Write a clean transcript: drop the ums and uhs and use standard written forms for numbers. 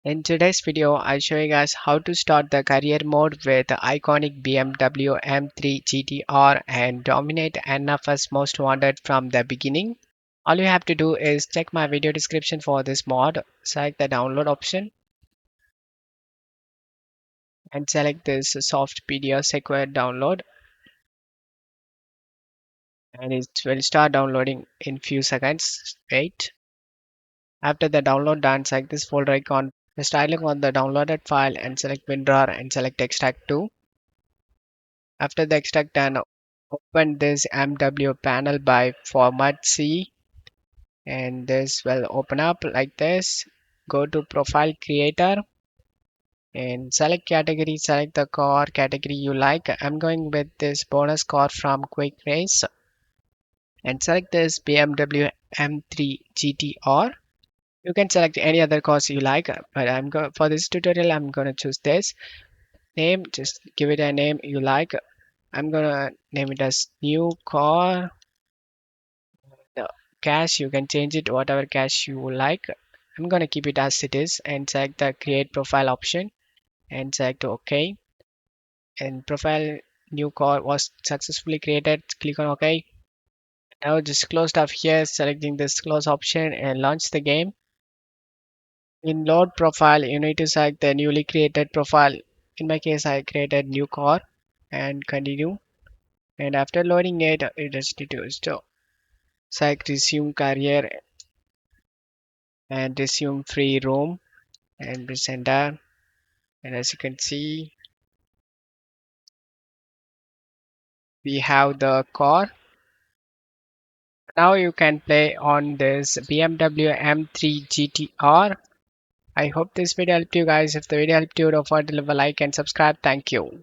In today's video, I'll show you guys how to start the career mode with the iconic BMW M3 GTR and dominate NFS Most Wanted from the beginning. All you have to do is check my video description for this mod, select the download option and select this soft PDF secure download and it will start downloading in few seconds. Wait. After the download done, select this folder icon. Just right click on the downloaded file and select WinRAR and select extract to. After the extract done, open this MW panel by format C and this will open up like this. Go to profile creator and select category, select the car category you like. I'm going with this bonus car from Quick Race and select this BMW M3 GTR. You can select any other cars you like, but for this tutorial I'm gonna choose this name. Just give it a name you like. I'm gonna name it as new car. The cache you can change it whatever cache you like. I'm gonna keep it as it is and select the create profile option and select OK. And profile new car was successfully created. Click on OK. Now just close stuff here, selecting this close option and launch the game. In load profile, you need to select the newly created profile. In my case, I created new car and continue. And after loading it, you just need to select resume career and resume free roam and press enter. And as you can see, we have the car. Now you can play on this BMW M3 GTR. I hope this video helped you guys. If the video helped you, don't forget to leave a like and subscribe. Thank you.